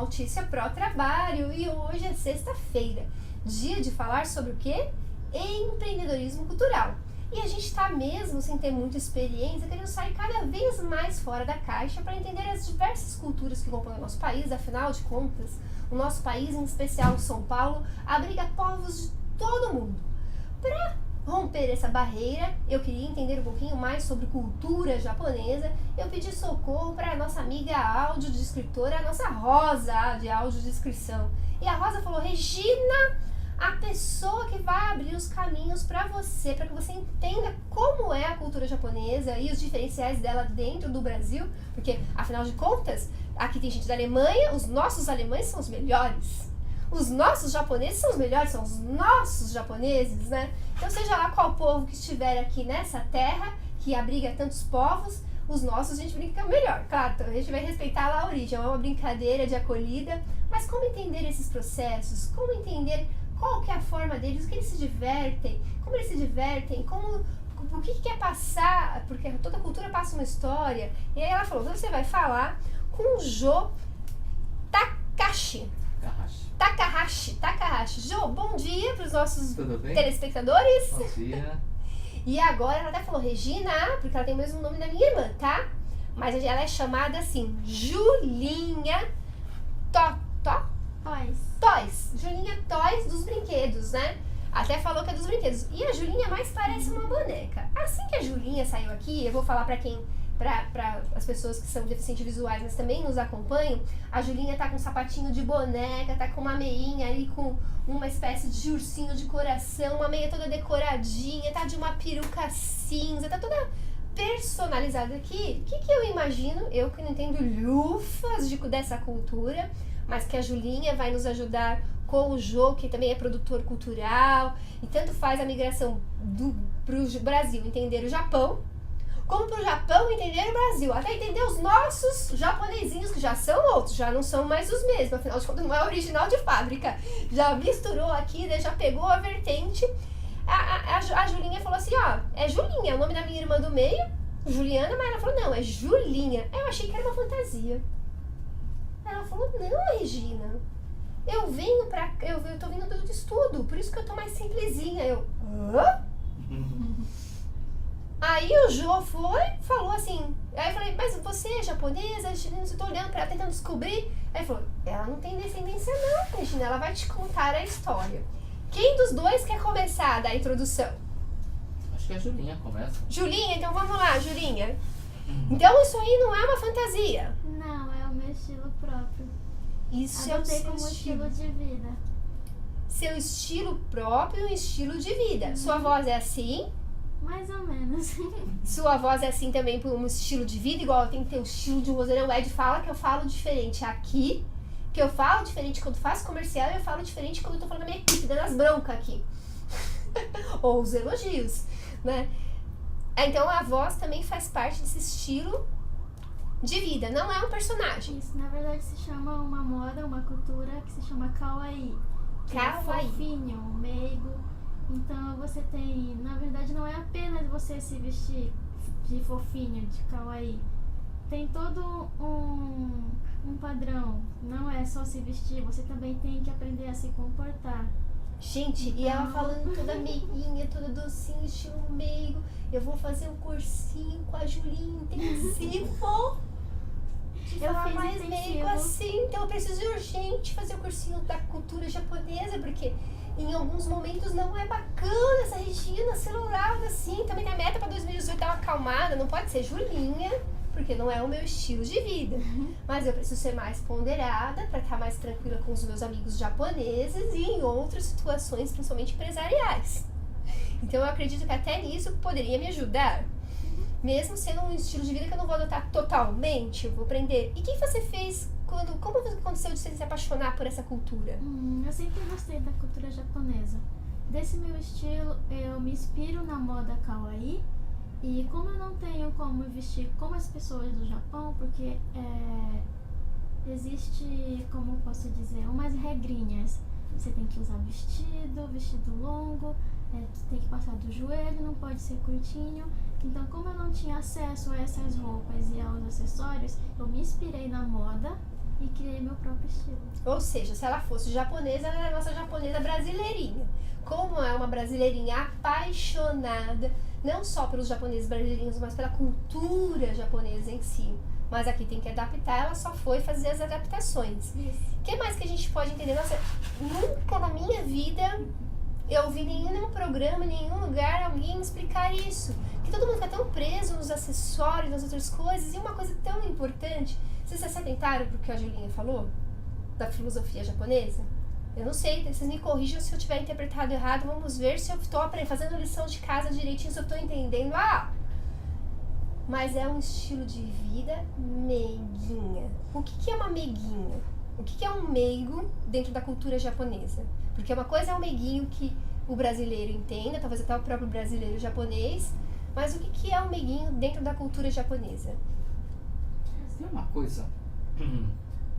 Altícia Pro Trabalho e hoje é sexta-feira, dia de falar sobre o quê? Empreendedorismo cultural. E a gente está mesmo sem ter muita experiência, querendo sair cada vez mais fora da caixa para entender as diversas culturas que compõem o nosso país. Afinal de contas, o nosso país, em especial São Paulo, abriga povos de todo mundo. Para romper essa barreira, eu queria entender um pouquinho mais sobre cultura japonesa. Eu pedi socorro para a nossa amiga audiodescritora, a nossa Rosa de audiodescrição. E a Rosa falou: Regina, a pessoa que vai abrir os caminhos para você, para que você entenda como é a cultura japonesa e os diferenciais dela dentro do Brasil, porque, afinal de contas, aqui tem gente da Alemanha, os nossos alemães são os melhores. Os nossos japoneses são os melhores, são os nossos japoneses, né? Então, seja lá qual povo que estiver aqui nessa terra, que abriga tantos povos, os nossos a gente brinca que é o melhor. Claro, a gente vai respeitar lá a origem, é uma brincadeira de acolhida, mas como entender esses processos? Como entender qual que é a forma deles, o que eles se divertem, como eles se divertem, o que quer passar, porque toda cultura passa uma história. E aí ela falou: você vai falar com o Jo Takahashi. Jo, bom dia para os nossos telespectadores. Bom dia. E agora ela até falou Regina, porque ela tem o mesmo nome da minha irmã, tá? Mas ela é chamada assim, Julinha Toys. Julinha Toys dos brinquedos, né? Até falou que é dos brinquedos. E a Julinha mais parece uma boneca. Assim que a Julinha saiu aqui, eu vou falar para as pessoas que são deficientes visuais, mas também nos acompanham, a Julinha tá com um sapatinho de boneca, tá com uma meinha ali com uma espécie de ursinho de coração, uma meia toda decoradinha, tá de uma peruca cinza, tá toda personalizada aqui. O que eu imagino? Eu que não entendo lufas dessa cultura, mas que a Julinha vai nos ajudar com o Jo, que também é produtor cultural, e tanto faz a migração pro Brasil entender o Japão, como pro Japão entender o Brasil, até entender os nossos japonesinhos, que já são outros, já não são mais os mesmos, afinal de contas não é original de fábrica, já misturou aqui, né, já pegou a vertente. A Julinha falou assim, ó, é Julinha, é o nome da minha irmã do meio, Juliana, mas ela falou, não, é Julinha. Eu achei que era uma fantasia. Ela falou, não, Regina, eu tô vindo do estudo, por isso que eu tô mais simplesinha. Hã? Aí o Jo falou assim, aí eu falei, mas você é japonesa? Eu tô olhando pra ela, tentando descobrir. Aí ele falou, ela não tem descendência não, Regina, ela vai te contar a história. Quem dos dois quer começar a dar a introdução? Acho que a Julinha começa. Julinha, então vamos lá, Julinha. Então isso aí não é uma fantasia. Não, é o meu estilo próprio. Isso Adotei é o seu como estilo de vida. Seu estilo próprio e um estilo de vida. Sua voz é assim? Mais ou menos. Sua voz é assim também por um estilo de vida, igual eu tenho que ter um estilo de vozeirão. O Ed fala que eu falo diferente aqui, que eu falo diferente quando faço comercial e eu falo diferente quando eu tô falando da minha equipe, dando as broncas aqui. Ou os elogios, né? Então a voz também faz parte desse estilo de vida, não é um personagem. Isso, na verdade se chama uma moda, uma cultura que se chama kawaii. Kawaii. É fofinho, meigo. Então você tem, na verdade não é apenas você se vestir de fofinho, de kawaii. Tem todo um padrão, não é só se vestir, você também tem que aprender a se comportar. Gente, e ela falando toda meiguinha, toda docinha, estilo meigo. Eu vou fazer um cursinho com a Julinha intensivo. Eu falar fiz mais intensivo. meigo assim, então eu preciso urgente fazer o cursinho da cultura japonesa, porque em alguns momentos não é bacana essa Regina acelerada assim. Também a meta para 2018 é uma acalmada, não pode ser Julinha, porque não é o meu estilo de vida. Mas eu preciso ser mais ponderada para estar mais tranquila com os meus amigos japoneses e em outras situações, principalmente empresariais. Então eu acredito que até nisso poderia me ajudar. Mesmo sendo um estilo de vida que eu não vou adotar totalmente, eu vou aprender. E o que você fez como aconteceu de você se apaixonar por essa cultura? Eu sempre gostei da cultura japonesa. Desse meu estilo, eu me inspiro na moda kawaii. E como eu não tenho como vestir como as pessoas do Japão, porque existe, como posso dizer, umas regrinhas. Você tem que usar vestido longo, tem que passar do joelho, não pode ser curtinho. Então, como eu não tinha acesso a essas roupas e aos acessórios, eu me inspirei na moda E criei meu próprio estilo. Ou seja, se ela fosse japonesa, ela era a nossa japonesa brasileirinha. Como é uma brasileirinha apaixonada, não só pelos japoneses brasileirinhos, mas pela cultura japonesa em si. Mas aqui tem que adaptar, ela só foi fazer as adaptações. Isso. O que mais que a gente pode entender? Nossa, nunca na minha vida eu ouvi nenhum programa, em nenhum lugar alguém explicar isso. Que todo mundo fica tão preso nos acessórios, nas outras coisas. E uma coisa tão importante, vocês se atentaram pro que a Julinha falou? Da filosofia japonesa? Eu não sei, vocês me corrijam se eu tiver interpretado errado. Vamos ver se eu estou fazendo lição de casa direitinho, se eu estou entendendo. Mas é um estilo de vida meiguinha. O que é uma meiguinha? O que é um meigo dentro da cultura japonesa? Porque uma coisa é o meiguinho que o brasileiro entenda, talvez até o próprio brasileiro japonês, mas o que é o meiguinho dentro da cultura japonesa? Tem uma coisa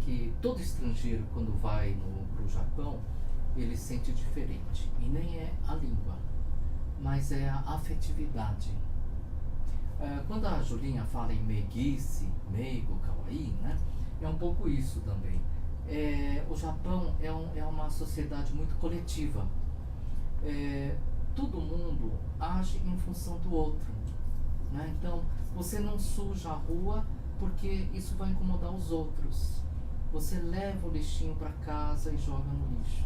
que todo estrangeiro, quando vai pro Japão, ele sente diferente. E nem é a língua, mas é a afetividade. Quando a Julinha fala em meiguice, meigo, kawaii, né? É um pouco isso também. O Japão é uma sociedade muito coletiva. Todo mundo age em função do outro, né? Então, você não suja a rua porque isso vai incomodar os outros. Você leva o lixinho para casa e joga no lixo,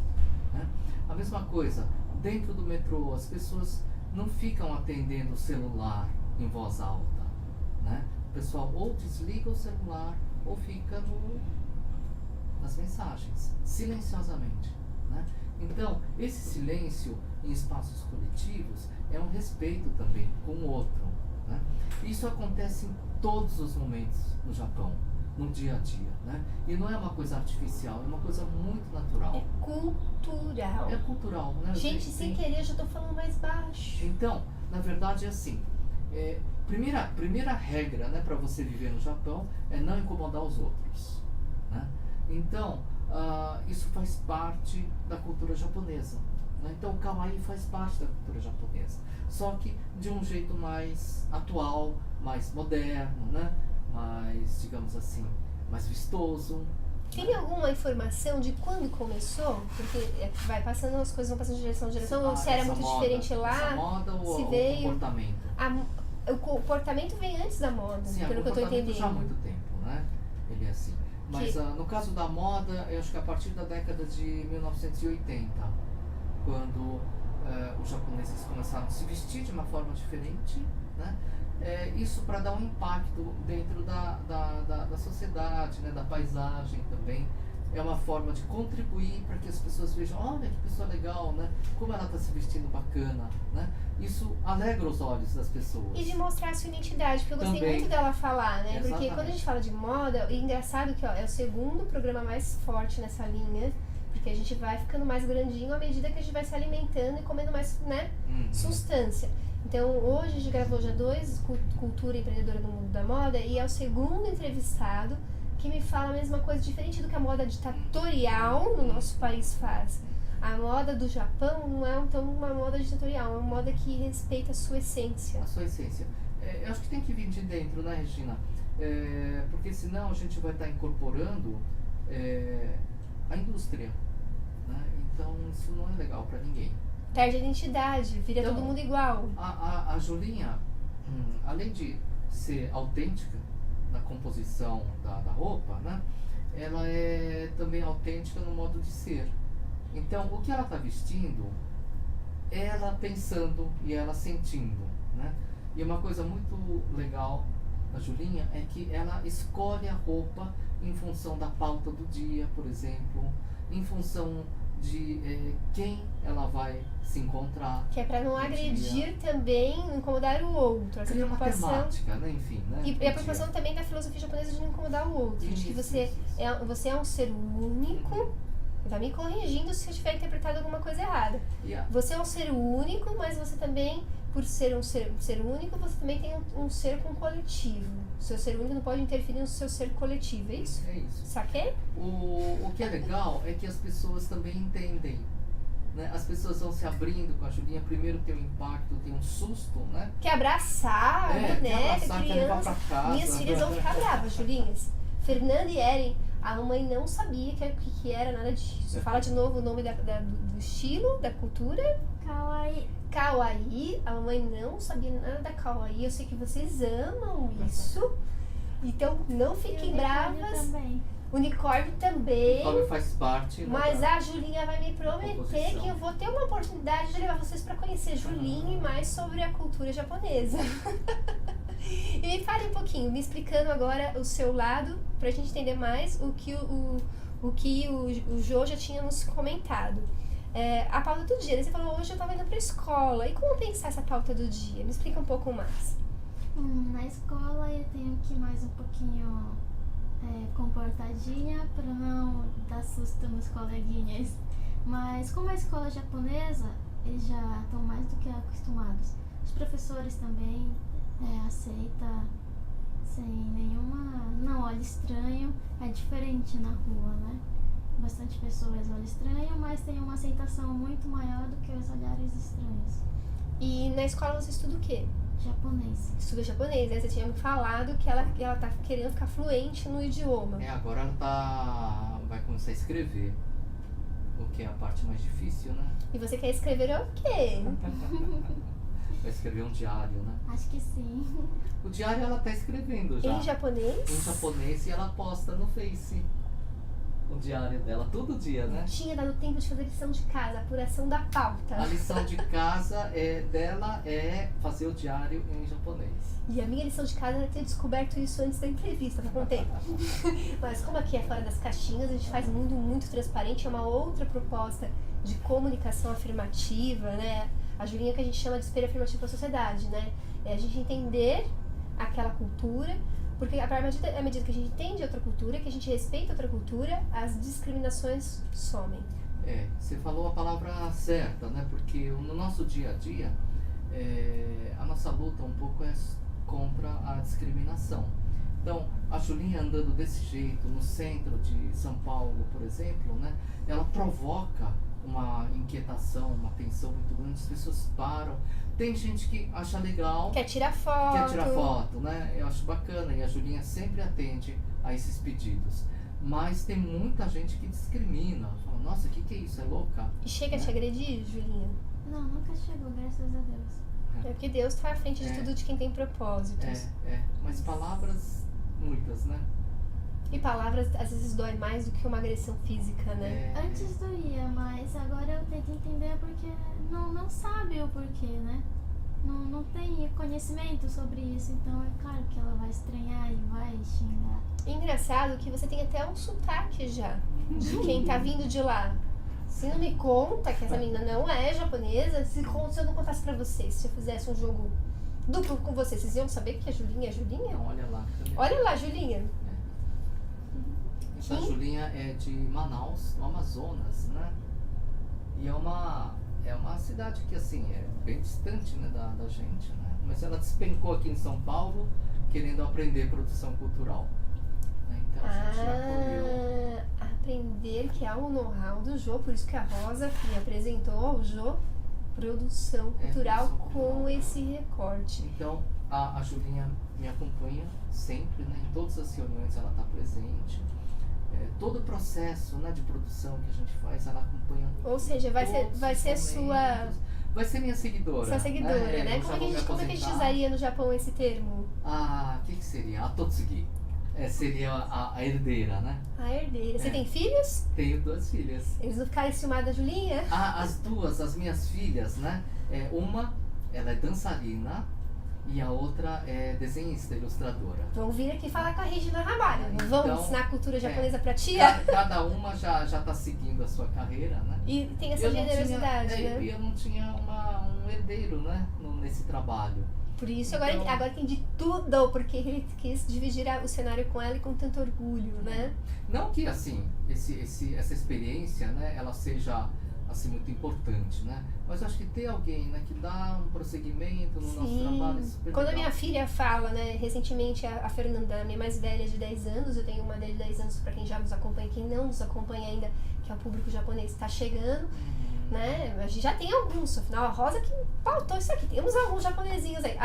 né? A mesma coisa, dentro do metrô, as pessoas não ficam atendendo o celular em voz alta, né? O pessoal ou desliga o celular ou fica nas mensagens, silenciosamente, né? Então, esse silêncio em espaços coletivos é um respeito também com o outro, né? Isso acontece em todos os momentos no Japão, no dia a dia, né? E não é uma coisa artificial, é uma coisa muito natural. É cultural. É cultural, né? Gente, sem querer, eu já tô falando mais baixo. Então, na verdade é assim, primeira regra, né, para você viver no Japão é não incomodar os outros, né? Então, isso faz parte da cultura japonesa, né? Então o kawaii faz parte da cultura japonesa, só que de um jeito mais atual, mais moderno, né? Mais, digamos assim, mais vistoso. Tem alguma informação de quando começou? Porque vai passando, as coisas vão passando de geração em geração, ou se era muito moda, diferente lá, essa moda ou se o veio... comportamento? O comportamento vem antes da moda, Sim, pelo que eu tô entendendo. Já há muito tempo, né? Ele é assim. Mas no caso da moda, eu acho que a partir da década de 1980, quando os japoneses começaram a se vestir de uma forma diferente, né? Isso para dar um impacto dentro da sociedade, né? Da paisagem também. É uma forma de contribuir para que as pessoas vejam, olha que pessoa legal, né? Como ela está se vestindo bacana, né? Isso alegra os olhos das pessoas. E de mostrar a sua identidade, porque eu gostei também muito dela falar, né? Exatamente. Porque quando a gente fala de moda, é engraçado que é o segundo programa mais forte nessa linha, porque a gente vai ficando mais grandinho à medida que a gente vai se alimentando e comendo mais, né, substância. Então hoje a gente gravou já 2, Cultura Empreendedora no Mundo da Moda, e é o segundo entrevistado que me fala a mesma coisa, diferente do que a moda ditatorial no nosso país faz. A moda do Japão não é então uma moda ditatorial, é uma moda que respeita a sua essência. A sua essência. Eu acho que tem que vir de dentro, né, Regina? Porque senão a gente vai estar incorporando a indústria, né? Então isso não é legal para ninguém. Perde a identidade, vira Então, todo mundo igual. A Julinha, além de ser autêntica na composição da roupa, né? Ela é também autêntica no modo de ser. Então, o que ela está vestindo, ela pensando e ela sentindo, né? E uma coisa muito legal da Julinha é que ela escolhe a roupa em função da pauta do dia, por exemplo, em função de quem ela vai se encontrar. Que é para não agredir também, incomodar o outro. Essa Cria uma preocupação. temática, né? Enfim, né? E a preocupação também da filosofia japonesa de não incomodar o outro. De que você é um ser único. Tá me corrigindo se eu tiver interpretado alguma coisa errada. Você é um ser único, mas você também, por ser um ser único, você também tem um ser com coletivo. O seu ser único não pode interferir no seu ser coletivo, é isso? É isso. Saquei? O que é legal é que as pessoas também entendem, né? As pessoas vão se abrindo com a Julinha. Primeiro tem um impacto, tem um susto, né? Quer abraçar, quer boneca, abraçar, quer levar criança. pra casa. Minhas filhas vão ficar bravas, Julinhas. Fernanda e Eren A mamãe não sabia que era nada disso. Fala de novo o nome do estilo, da cultura. Kawaii. Kawaii. A mamãe não sabia nada da Kawaii. Eu sei que vocês amam isso. Então não fiquem bravas. Também. Unicórnio também. O faz parte. Mas a Julinha vai me prometer composição. que eu vou ter uma oportunidade de levar vocês para conhecer Julinha e mais sobre a cultura japonesa. E me fale um pouquinho, me explicando agora o seu lado, pra gente entender mais o que o Jô já tinha nos comentado. A pauta do dia, né? Você falou, hoje eu tava indo pra escola. E como pensar essa pauta do dia? Me explica um pouco mais. Na escola eu tenho que ir mais um pouquinho comportadinha para não dar susto nos coleguinhas. Mas como a escola é japonesa, eles já estão mais do que acostumados. Os professores também aceita sem nenhuma... Não olha estranho, é diferente na rua, né? Bastante pessoas olham estranho, mas tem uma aceitação muito maior do que os olhares estranhos. E na escola você estuda o quê? Japonês. Estuda japonês, né? Você tinha me falado que ela tá querendo ficar fluente no idioma. Agora ela vai começar a escrever, o que é a parte mais difícil, né? E você quer escrever o quê? Vai escrever um diário, né? Acho que sim. O diário ela tá escrevendo já. Em japonês? Em japonês, e ela posta no Face o diário dela, todo dia, né? Tinha dado tempo de fazer lição de casa, apuração da pauta. A lição de casa dela é fazer o diário em japonês. E a minha lição de casa era ter descoberto isso antes da entrevista, não contei. Mas como aqui é fora das caixinhas, a gente faz muito, muito transparente, é uma outra proposta de comunicação afirmativa, né? A Julinha que a gente chama de espelho afirmativo para a sociedade, né? É a gente entender aquela cultura, porque à medida que a gente entende outra cultura, que a gente respeita outra cultura, as discriminações somem. Você falou a palavra certa, né? Porque no nosso dia a dia, a nossa luta um pouco é contra a discriminação. Então, a Julinha andando desse jeito no centro de São Paulo, por exemplo, né? Ela provoca uma inquietação, uma tensão muito grande, as pessoas param. Tem gente que acha legal, Quer tirar foto, né? Eu acho bacana, e a Julinha sempre atende a esses pedidos. Mas tem muita gente que discrimina, fala, nossa, o que é isso? É louca? E chega a te agredir, Julinha? Não, nunca chegou, graças a Deus. É porque Deus está à frente de tudo de quem tem propósitos. Mas palavras, muitas, né? E palavras às vezes dói mais do que uma agressão física, né? Antes doía, mas agora eu tento entender porque não sabe o porquê, né? Não tem conhecimento sobre isso, então é claro que ela vai estranhar e vai xingar. Engraçado que você tem até um sotaque já, de quem tá vindo de lá. Se não me conta que essa menina não é japonesa, se eu não contasse pra vocês, se eu fizesse um jogo duplo com vocês, vocês iam saber que a Julinha é Julinha? Não, olha lá. Olha lá, Julinha. A Julinha é de Manaus, no Amazonas, né? E é uma cidade que, assim, é bem distante, né, da gente, né? Mas ela despencou aqui em São Paulo, querendo aprender produção cultural. Né? Então a gente acolheu. Aprender que é o know-how do Jô, por isso que a Rosa me apresentou ao Jô produção cultural com esse recorte. Então a Julinha me acompanha sempre, né? Em todas as reuniões ela está presente. Todo o processo, né, de produção que a gente faz, ela acompanha. Ou seja, vai ser sua... Vai ser minha seguidora. Sua seguidora, né? Como é que a gente usaria no Japão esse termo? O que seria? A Totsugi. Seria a herdeira, né? A herdeira. Você tem filhos? Tenho 2 filhas. Eles não ficaram enciumados da Julinha? As minhas filhas, né? Uma, ela é dançarina e a outra é desenhista, ilustradora. Vamos vir aqui falar com a Regina Ramalho. Então, vamos ensinar a cultura japonesa pra tia? Cada uma já tá seguindo a sua carreira, né? E tem essa generosidade, né? E eu não tinha um herdeiro, né? Nesse trabalho. Por isso, Então, agora entendi tudo, porque ele quis dividir o cenário com ela e com tanto orgulho, né? Não que, assim, essa experiência, né, ela seja, assim, muito importante, né? Mas eu acho que ter alguém, né, que dá um prosseguimento no nosso trabalho é super Quando legal. a minha filha fala, né, recentemente a Fernanda, a minha mais velha de 10 anos, eu tenho uma dele de 10 anos pra quem já nos acompanha, quem não nos acompanha ainda, que é o público japonês, está chegando. Né? A gente já tem alguns, afinal a Rosa que pautou isso aqui. Temos alguns japonesinhos aí.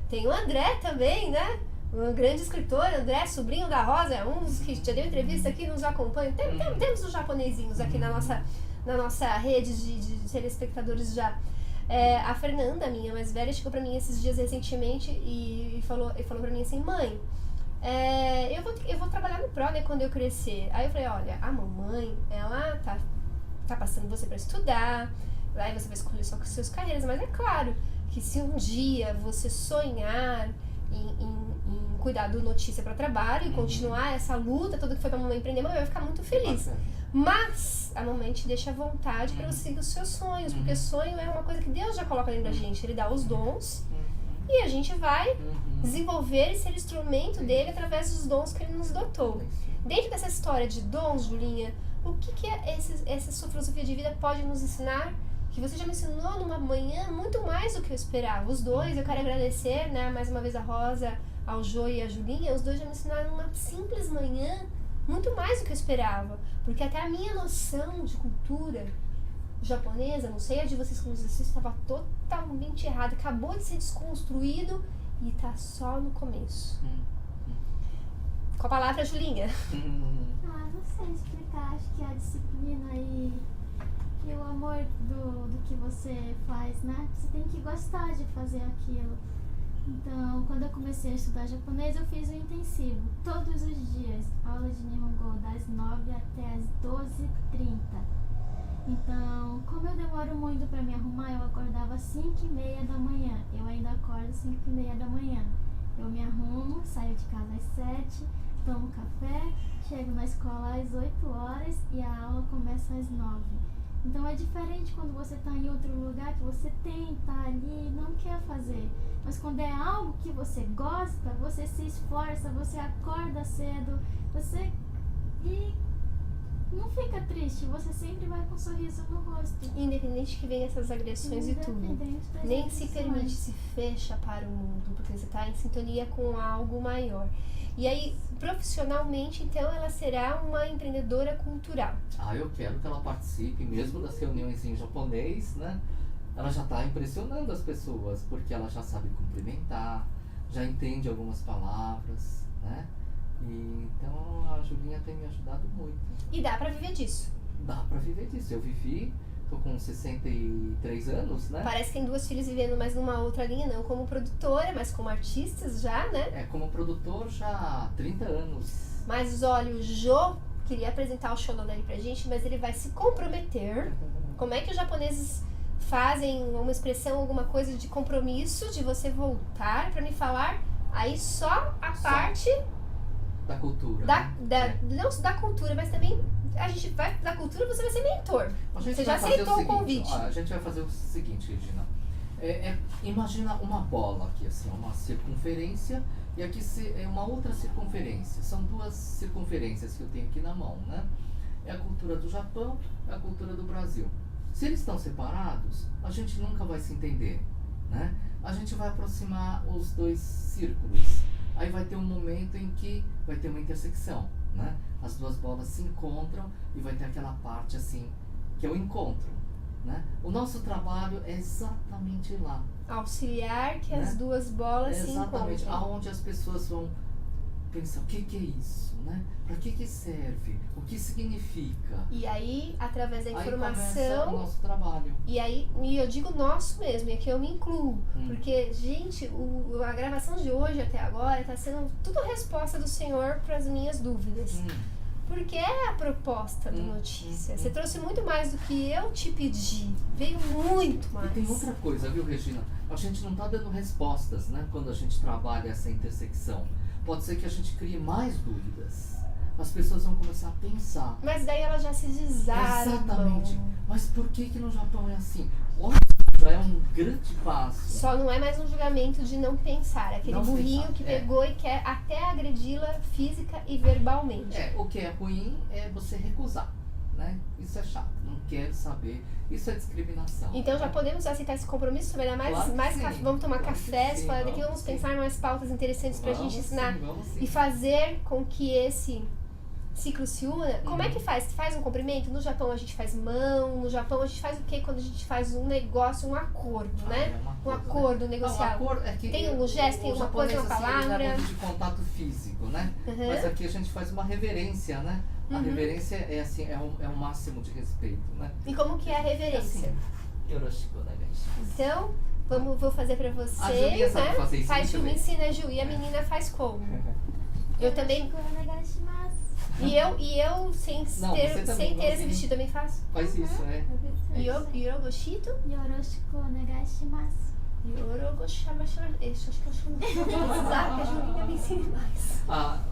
Tem o André também, né? um grande escritor, André, sobrinho da Rosa, é um dos que já deu entrevista aqui, nos acompanha. Temos os japonesinhos aqui na nossa rede de telespectadores já. A Fernanda, minha mais velha, chegou pra mim esses dias recentemente e falou pra mim assim, mãe, eu vou trabalhar no PRO, né, quando eu crescer. Aí eu falei, olha, a mamãe, ela tá passando você pra estudar, aí você vai escolher só com as suas carreiras, mas é claro que se um dia você sonhar em cuidar do Notícia para Trabalho e continuar essa luta toda que foi pra mamãe empreender, a mamãe vai ficar muito feliz. Mas a mamãe te deixa à vontade para você seguir os seus sonhos, porque sonho é uma coisa que Deus já coloca dentro da gente, Ele dá os dons e a gente vai desenvolver e ser instrumento dele através dos dons que Ele nos dotou. Dentro dessa história de dons, Julinha, o que essa sua filosofia de vida pode nos ensinar? Que você já me ensinou numa manhã muito mais do que eu esperava. Os dois, eu quero agradecer, né, mais uma vez a Rosa, ao Jô e a Julinha, os dois já me ensinaram numa simples manhã muito mais do que eu esperava. Porque até a minha noção de cultura japonesa, não sei a de vocês como vocês, estava totalmente errada, acabou de ser desconstruído e tá só no começo. Com a palavra, Julinha. Não sei explicar, acho que a disciplina e o amor do que você faz, né? Você tem que gostar de fazer aquilo. Então, quando eu comecei a estudar japonês, eu fiz o intensivo, todos os dias, aula de Nihongo, das 9 até as 12h30. Então, como eu demoro muito para me arrumar, eu acordava às 5h30 da manhã. Eu ainda acordo às 5h30 da manhã. Eu me arrumo, saio de casa às 7h, tomo café, chego na escola às 8h e a aula começa às 9h. Então é diferente quando você está em outro lugar que você tenta ali, não quer fazer. Mas quando é algo que você gosta, você se esforça, você acorda cedo, e não fica triste, você sempre vai com um sorriso no rosto. Independente que venha essas agressões e tudo. Nem se permite, se fecha para o mundo, porque você está em sintonia com algo maior. E aí, profissionalmente, então, ela será uma empreendedora cultural. Eu quero que ela participe mesmo das reuniões em japonês, né? Ela já está impressionando as pessoas, porque ela já sabe cumprimentar, já entende algumas palavras, né? Então, a Julinha tem me ajudado muito. E dá pra viver disso? Dá pra viver disso. Eu vivi, tô com 63 anos, né? Parece que tem duas filhas vivendo mais numa outra linha, não como produtora, mas como artistas já, né? Como produtor já há 30 anos. Mas olha, o Jô queria apresentar o show dele pra gente, mas ele vai se comprometer. Como é que os japoneses fazem uma expressão, alguma coisa de compromisso, de você voltar pra me falar aí só a parte da cultura. Não da cultura, mas também a gente vai da cultura, você vai ser mentor. Você já aceitou o convite. A gente vai fazer o seguinte, Regina. Imagina uma bola aqui, assim, uma circunferência, e aqui é uma outra circunferência. São duas circunferências que eu tenho aqui na mão, né? É a cultura do Japão, é a cultura do Brasil. Se eles estão separados, a gente nunca vai se entender, né? A gente vai aproximar os dois círculos. Aí vai ter um momento em que vai ter uma intersecção, né? As duas bolas se encontram e vai ter aquela parte assim, que é o encontro, né? O nosso trabalho é exatamente lá. Auxiliar que, né? As duas bolas se encontram. Exatamente, aonde as pessoas vão pensar, o que é isso, né? Para que serve? O que significa? E aí, através da informação... Aí começa o nosso trabalho. E eu digo nosso mesmo, e aqui eu me incluo. Porque, gente, a gravação de hoje até agora está sendo tudo resposta do Senhor para as minhas dúvidas. Porque é a proposta da notícia. Você trouxe muito mais do que eu te pedi. Veio muito mais. E tem outra coisa, viu, Regina? A gente não está dando respostas, né? Quando a gente trabalha essa intersecção. Pode ser que a gente crie mais dúvidas. As pessoas vão começar a pensar. Mas daí elas já se desarmam. Exatamente. Mas por que no Japão é assim? Olha, já é um grande passo. Só não é mais um julgamento de não pensar. Aquele não burrinho pensar. Que pegou e quer até agredi-la física e verbalmente. O que é ruim é você recusar, né? Isso é chato. Não quero saber. Isso é discriminação. Então já podemos aceitar esse compromisso? Vai dar mais sim, vamos tomar claro café, sim, falar daqui, vamos pensar em mais pautas interessantes pra gente ensinar sim. e fazer com que esse ciclo se una, como é que faz? Faz um cumprimento? No Japão a gente faz mão, no Japão a gente faz o quê quando a gente faz um negócio, um acordo, né? Um acordo negocial. Não, acordo é que tem um gesto, tem uma coisa, uma palavra. Ele é muito de contato físico, né? Mas aqui a gente faz uma reverência, né? A reverência é assim, é um máximo de respeito, né? E como que é a reverência? Yoroshiku onegaishimasu. Então, vou fazer pra vocês, A Julinha sabe fazer isso faz muito me bem. ensina a Ju, e a menina faz como? Eu também, e eu sem Não, você também, ter esse igualzinho. vestido também faço. Faz isso, é. Yorogoshito? Yoroshiku onegaishimasu. Yorogoshimashima. Acho que eu chamo que a Julinha me ensine mais.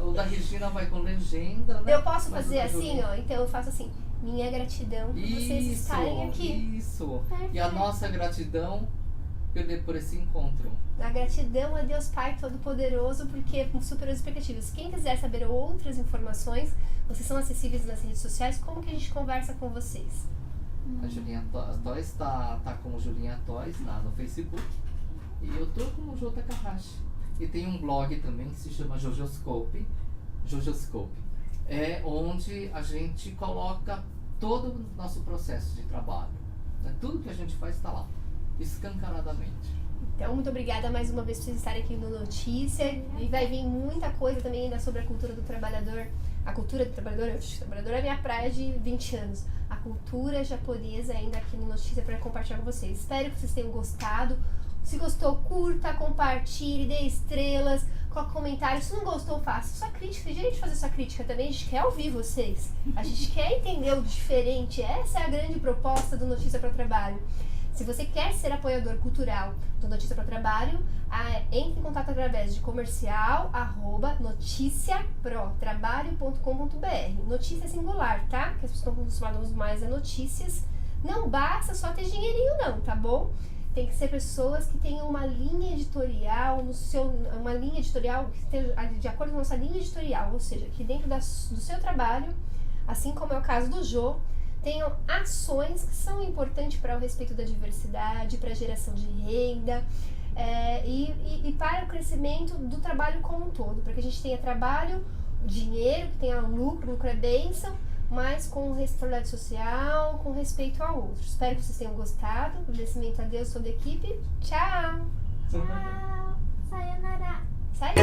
O da Regina vai com legenda, né? Eu posso Mas fazer o da assim, Julinha- ó. Então eu faço assim. Minha gratidão por vocês estarem aqui. Isso. Perfeito. E a nossa gratidão por esse encontro. A gratidão a Deus Pai Todo-Poderoso, porque superou as expectativas. Quem quiser saber outras informações, vocês são acessíveis nas redes sociais. Como que a gente conversa com vocês? A Julinha Toys tá como Julinha Toys no Facebook. E eu tô como Jô Takahashi. E tem um blog também que se chama Jojoscope. Jojoscope. É onde a gente coloca todo o nosso processo de trabalho. Né? Tudo que a gente faz está lá, escancaradamente. Então, muito obrigada mais uma vez por vocês estarem aqui no Notícia. E vai vir muita coisa também ainda sobre a cultura do trabalhador. A cultura do trabalhador, o trabalhador é minha praia de 20 anos. A cultura japonesa ainda aqui no Notícia para compartilhar com vocês. Espero que vocês tenham gostado. Se gostou, curta, compartilhe, dê estrelas, coloque comentários. Se não gostou, faça sua crítica. Tem direito de fazer sua crítica também. A gente quer ouvir vocês. A gente quer entender o diferente. Essa é a grande proposta do Notícia para o Trabalho. Se você quer ser apoiador cultural do Notícia para o Trabalho, entre em contato através de comercial@noticiaprotrabalho.com.br. Notícia singular, tá? Que as pessoas estão acostumadas mais a notícias. Não basta só ter dinheirinho não, tá bom? Tem que ser pessoas que tenham uma linha editorial uma linha editorial que esteja de acordo com a nossa linha editorial, ou seja, que dentro do seu trabalho, assim como é o caso do Jô, tenham ações que são importantes para o respeito da diversidade, para a geração de renda e para o crescimento do trabalho como um todo, para que a gente tenha trabalho, dinheiro, que tenha lucro é bênção, mas com responsabilidade social, com respeito ao outro. Espero que vocês tenham gostado. Agradecimento a Deus, toda a equipe. Tchau! Tchau. Sayonara. Sai!